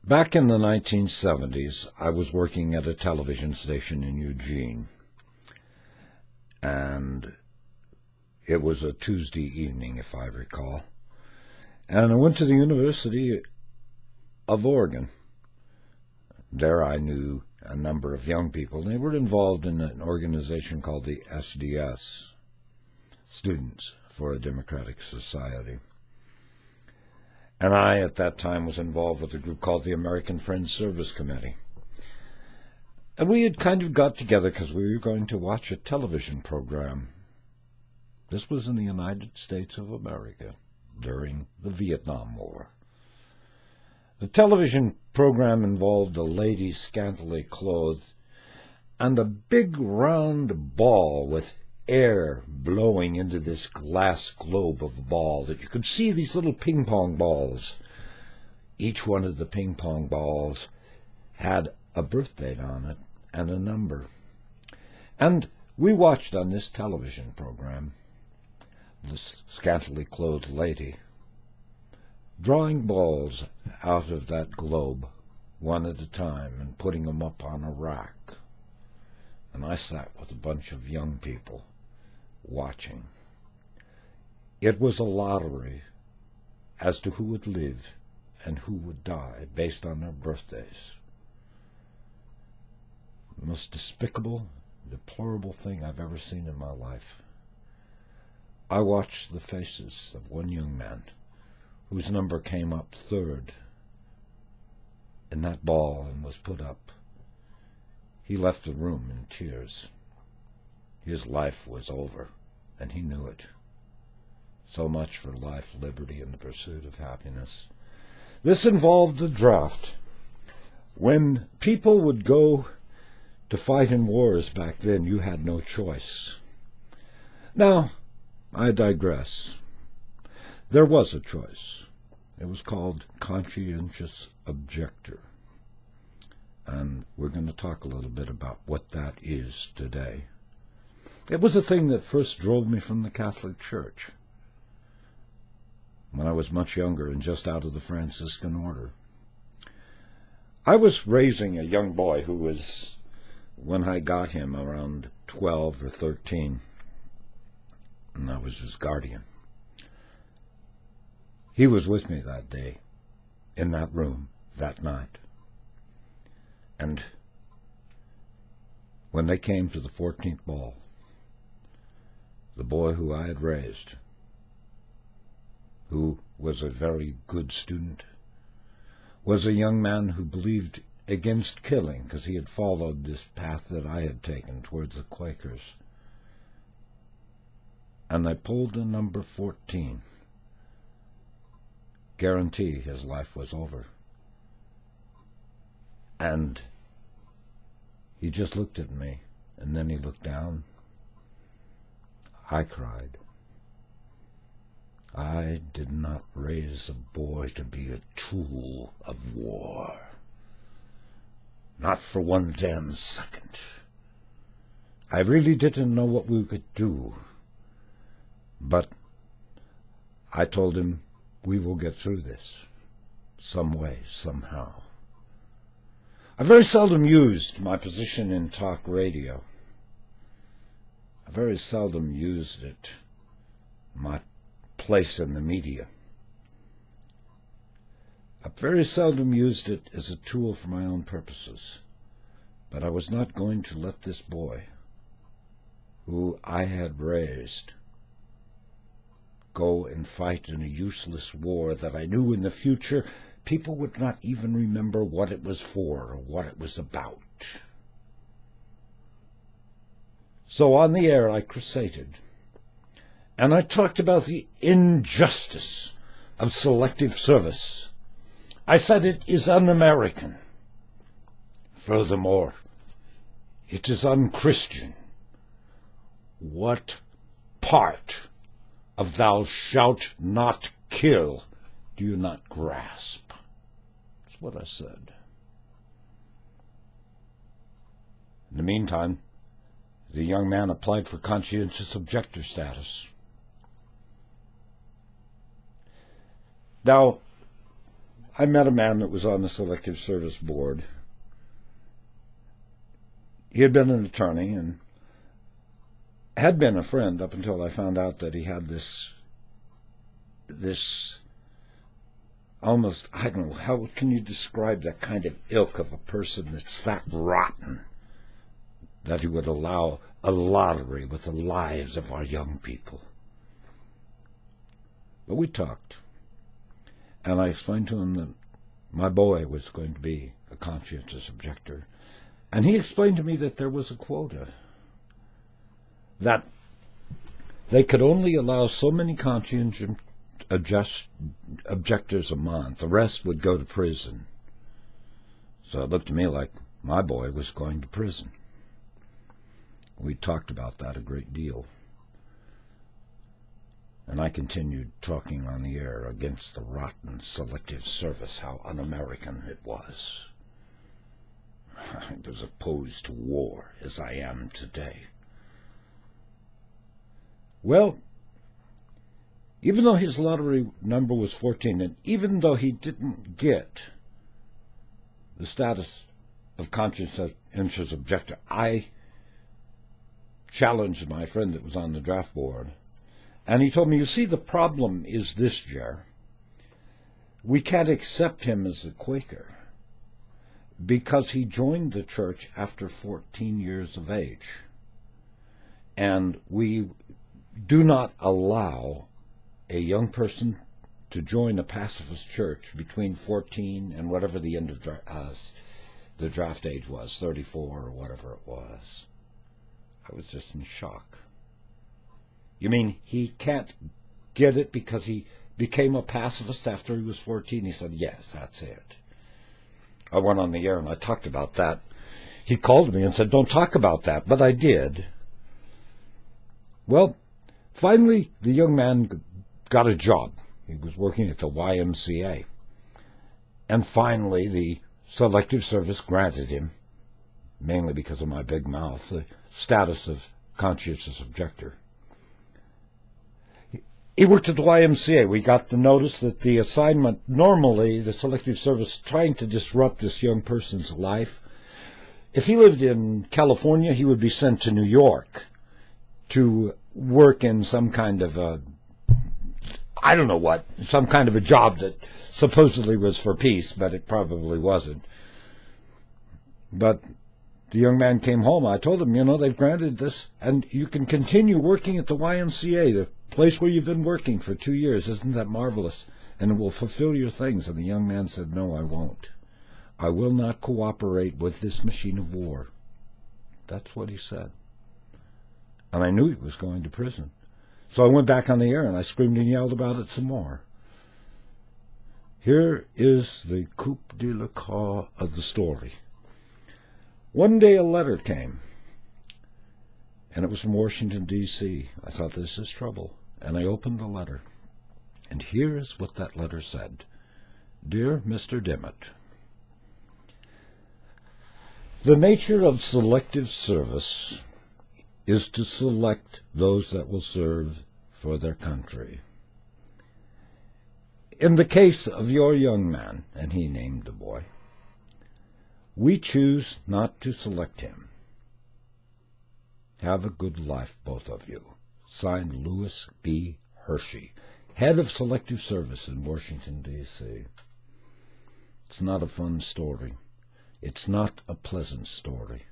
Back in the 1970s, I was working at a television station in Eugene, and it was a Tuesday evening, if I recall, and I went to the University of Oregon. There I knew a number of young people. They were involved in an organization called the SDS, Students for a Democratic Society. And I, at that time, was involved with a group called the American Friends Service Committee. And we had kind of got together because we were going to watch a television program. This was in the United States of America during the Vietnam War. The television program involved a lady scantily clothed and a big round ball with air blowing into this glass globe of a ball that you could see these little ping pong balls. Each one of the ping pong balls had a birth date on it and a number. And we watched on this television program this scantily clothed lady drawing balls out of that globe one at a time and putting them up on a rack. And I sat with a bunch of young people watching. It was a lottery as to who would live and who would die based on their birthdays. The most despicable, deplorable thing I've ever seen in my life. I watched the faces of one young man whose number came up third in that ball and was put up. He left the room in tears. His life was over, and he knew it. So much for life, liberty, and the pursuit of happiness. This involved the draft. When people would go to fight in wars back then, you had no choice. Now, I digress. There was a choice. It was called conscientious objector. And we're going to talk a little bit about what that is today. It was a thing that first drove me from the Catholic Church when I was much younger and just out of the Franciscan order. I was raising a young boy who was, when I got him, around 12 or 13, and I was his guardian. He was with me that day, in that room, that night. And when they came to the 14th ball, the boy who I had raised, who was a very good student, was a young man who believed against killing because he had followed this path that I had taken towards the Quakers. And I pulled the number 14. Guarantee his life was over. And he just looked at me, and then he looked down. I cried. I did not raise a boy to be a tool of war. Not for one damn second. I really didn't know what we could do. But I told him, we will get through this, some way, somehow. I very seldom used my position in talk radio. I very seldom used it, my place in the media. I very seldom used it as a tool for my own purposes. But I was not going to let this boy, who I had raised, go and fight in a useless war that I knew in the future people would not even remember what it was for or what it was about. So on the air I crusaded, and I talked about the injustice of selective service. I said it is un-American. Furthermore, it is un-Christian. What part of thou shalt not kill do you not grasp? That's what I said. In the meantime, the young man applied for conscientious objector status. Now, I met a man that was on the Selective Service Board. He had been an attorney and had been a friend up until I found out that he had this almost, I don't know, how can you describe that kind of ilk of a person that's that rotten that he would allow a lottery with the lives of our young people? But we talked, and I explained to him that my boy was going to be a conscientious objector, and he explained to me that there was a quota, that they could only allow so many conscientious objectors a month. The rest would go to prison. So it looked to me like my boy was going to prison. We talked about that a great deal. And I continued talking on the air against the rotten Selective Service, how un-American it was. I was opposed to war as I am today. Well, even though his lottery number was 14, and even though he didn't get the status of conscientious objector, I challenged my friend that was on the draft board. And he told me, you see, the problem is this, Jer. We can't accept him as a Quaker because he joined the church after 14 years of age. And we do not allow a young person to join a pacifist church between 14 and whatever the end of the draft age was, 34 or whatever it was. I was just in shock. You mean he can't get it because he became a pacifist after he was 14? He said, yes, that's it. I went on the air and I talked about that. He called me and said, don't talk about that, but I did. Well, finally, the young man got a job. He was working at the YMCA. And finally, the Selective Service granted him, mainly because of my big mouth, the status of conscientious objector. He worked at the YMCA. We got the notice that the assignment, normally the Selective Service trying to disrupt this young person's life. If he lived in California, he would be sent to New York to work in some kind of a, I don't know what, some kind of a job that supposedly was for peace, but it probably wasn't. But the young man came home. I told him, you know, they've granted this, and you can continue working at the YMCA, the place where you've been working for 2 years. Isn't that marvelous? And it will fulfill your things. And the young man said, no, I won't. I will not cooperate with this machine of war. That's what he said. And I knew he was going to prison. So I went back on the air and I screamed and yelled about it some more. Here is the coup de l'éclat of the story. One day a letter came, and it was from Washington, D.C. I thought, this is trouble. And I opened the letter. And here is what that letter said. Dear Mr. Dimmitt, the nature of Selective Service is to select those that will serve for their country. In the case of your young man, and he named the boy, we choose not to select him. Have a good life, both of you. Signed, Louis B. Hershey, head of Selective Service in Washington, D.C. It's not a fun story. It's not a pleasant story.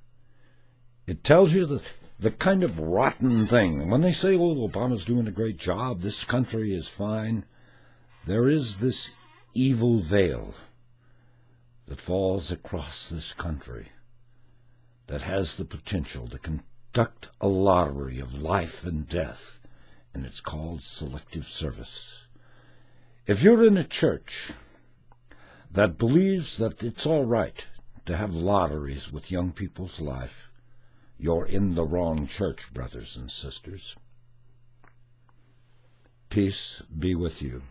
It tells you the kind of rotten thing. When they say, oh, Obama's doing a great job, this country is fine, there is this evil veil that falls across this country that has the potential to conduct a lottery of life and death, and it's called Selective Service. If you're in a church that believes that it's all right to have lotteries with young people's life, you're in the wrong church, brothers and sisters. Peace be with you.